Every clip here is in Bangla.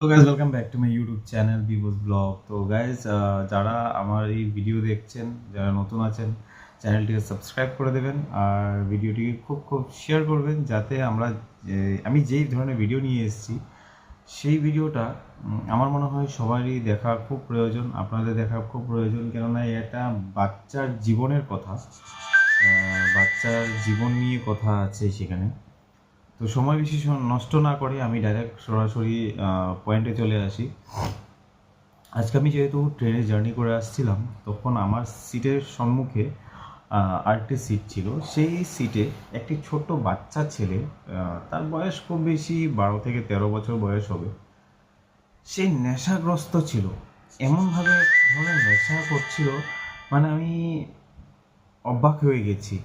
তো guys welcome back to my YouTube channel বিবোস ব্লগ। তো গাইজ যারা আমার এই ভিডিও দেখছেন, যারা নতুন আছেন, চ্যানেলটিকে সাবস্ক্রাইব করে দেবেন আর ভিডিওটিকে খুব শেয়ার করবেন, যাতে আমি যেই ধরনের ভিডিও নিয়ে এসেছি সেই ভিডিওটা আমার মনে হয় সবারই দেখা খুব প্রয়োজন, আপনাদের দেখা খুব প্রয়োজন। কেননা এটা বাচ্চার জীবনের কথা, বাচ্চার জীবন নিয়ে কথা আছে সেখানে। তো সময় বেশি নষ্ট না করে আমি ডাইরেক্ট সরাসরি পয়েন্টে চলে আসি। আজকে আমি যেহেতু ট্রেনে জার্নি করে আসছিলাম, তখন আমার সিটের সম্মুখে আরেকটি সিট ছিল। সেই সিটে একটি ছোট্ট বাচ্চা ছেলে, তার বয়স খুব বেশি 12 থেকে 13 বছর বয়স হবে। সে নেশাগ্রস্ত ছিল, এমনভাবে এক ধরনের নেশা করছিল, মানে আমি অবাক হয়ে গেছি।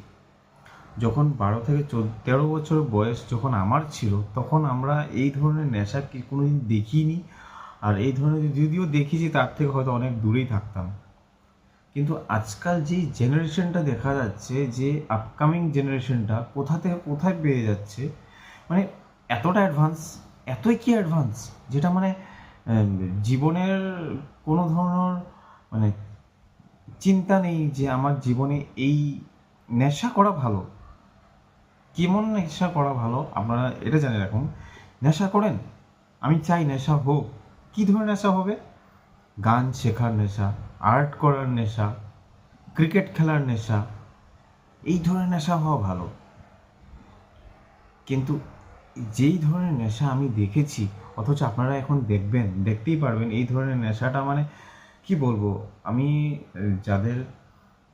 যখন 12 থেকে 13 বছর বয়স যখন আমার ছিল, তখন আমরা এই ধরনের নেশা কি কোনোদিন দেখিনি। আর এই ধরনের যদিও দেখেছি, তার থেকে হয়তো অনেক দূরেই থাকতাম। কিন্তু আজকাল যেই জেনারেশনটা দেখা যাচ্ছে, যে আপকামিং জেনারেশনটা কোথা থেকে কোথায় পেয়ে যাচ্ছে, মানে এতটা অ্যাডভান্স, এতই কি অ্যাডভান্স, যেটা মানে জীবনের কোনো ধরনের মানে চিন্তা নেই যে আমার জীবনে এই নেশা করা ভালো। কেমন নেশা করা ভালো আপনারা এটা জানে রাখুন। নেশা করেন, আমি চাই নেশা হোক। কী ধরনের নেশা হবে? গান শেখার নেশা, আর্ট করার নেশা, ক্রিকেট খেলার নেশা, এই ধরনের নেশা হওয়া ভালো। কিন্তু যেই ধরনের নেশা আমি দেখেছি, অথচ আপনারা এখন দেখতেই পারবেন এই ধরনের নেশাটা, মানে কি বলবো আমি, যাদের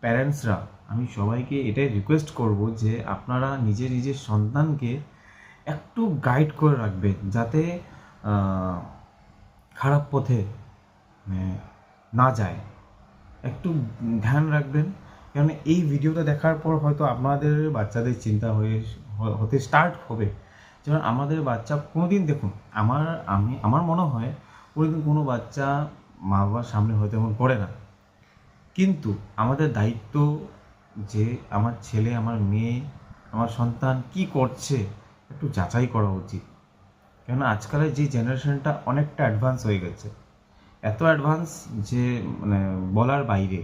প্যারেন্টসরা, আমি সবাইকে এটাই রিকোয়েস্ট করব যে আপনারা নিজের সন্তানকে একটু গাইড করে রাখবেন, যাতে খারাপ পথে না যায়। একটু ধ্যান রাখবেন। কারণ এই ভিডিওটা দেখার পর হয়তো আপনাদের বাচ্চাদের চিন্তা হতে স্টার্ট হবে, যেমন আমাদের বাচ্চা কোনোদিন, দেখুন আমার মনে হয় কোনোদিন কোনো বাচ্চা মা বাবার সামনে হয়তো এমন করে না। কিন্তু আমাদের দায়িত্ব যে আমার ছেলে, আমার মেয়ে, আমার সন্তান কি করছে একটু যাচাই করা উচিত। কেননা আজকালের যে জেনারেশনটা অনেকটা অ্যাডভান্স হয়ে গেছে, এত অ্যাডভান্স যে মানে বলার বাইরে।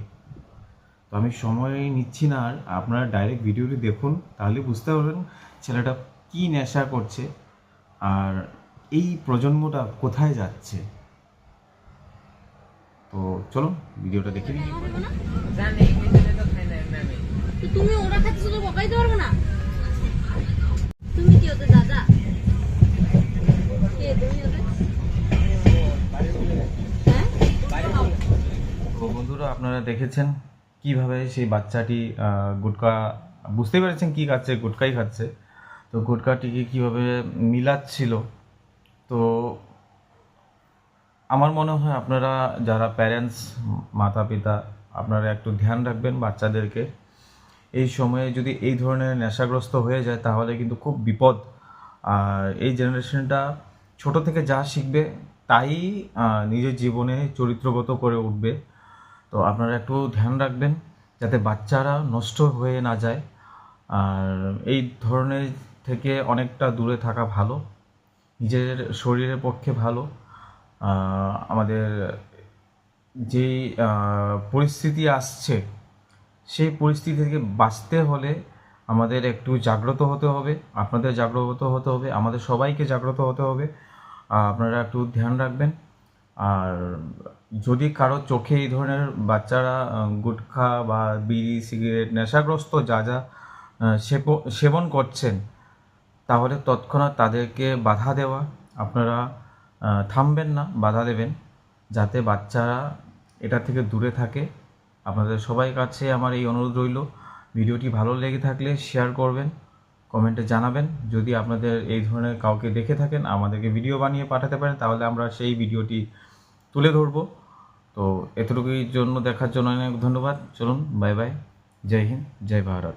তো আমি সময় নিচ্ছি না, আর আপনারা ডাইরেক্ট ভিডিওটি দেখুন, তাহলে বুঝতে পারবেন ছেলেটা কি নেশা করছে আর এই প্রজন্মটা কোথায় যাচ্ছে। তো চলুন ভিডিওটা দেখে নিই। তুমি ওরা খাচ্ছ তো বকাইতে পারবো না। তুমি কি ওদের দাদা? কে তুমি ওদের? হ্যাঁ? তো বন্ধুরা, আপনারা দেখেছেন কিভাবে সেই বাচ্চাটি গুটকা, বুঝতেই পেরেছেন কি খাচ্ছে, গুটকাই খাচ্ছে। তো গুটকাটিকে কিভাবে মিলাচ্ছিল। তো আমার মনে হয় আপনারা যারা প্যারেন্টস, মাতা পিতা, আপনারা একটু ধ্যান রাখবেন বাচ্চাদেরকে। এই সময়ে যদি এই ধরনের নেশাগ্রস্ত হয়ে যায় তাহলে কিন্তু খুব বিপদ। আর এই জেনারেশনটা ছোট থেকে যা শিখবে তাই নিজের জীবনে চরিত্রগত করে উঠবে। তো আপনারা একটু ধ্যান রাখবেন যাতে বাচ্চারা নষ্ট হয়ে না যায়। আর এই ধরনের থেকে অনেকটা দূরে থাকা ভালো, নিজের শরীরের পক্ষে ভালো। আমাদের যেই পরিস্থিতি আসছে, সেই পরিস্থিতি থেকে বাঁচতে হলে আমাদের একটু জাগ্রত হতে হবে, আপনাদের জাগ্রত হতে হবে, আমাদের সবাইকে জাগ্রত হতে হবে। আপনারা একটু ধ্যান রাখবেন। আর যদি কারো চোখে এই ধরনের বাচ্চারা গুটখা বা বিড়ি সিগারেট নেশাগ্রস্ত যা যা সেবন করছেন, তাহলে তৎক্ষণাৎ তাদেরকে বাধা দেওয়া। আপনারা থামবেন না, বাধা দেবেন, যাতে বাচ্চারা এটা থেকে দূরে থাকে। আপনাদের সবাই কাছে আমার এই অনুরোধ রইল। ভিডিওটি ভালো লেগে থাকলে শেয়ার করবেন, কমেন্টে জানাবেন। যদি আপনাদের এই ধরনের কাউকে দেখে থাকেন, আমাদেরকে ভিডিও বানিয়ে পাঠাতে পারেন, তাহলে আমরা সেই ভিডিওটি তুলে ধরব। তো এতটুকুই জন্য দেখার জন্য অনেক ধন্যবাদ। চলুন, বাই বাই, জয় হিন্দ, জয় ভারত।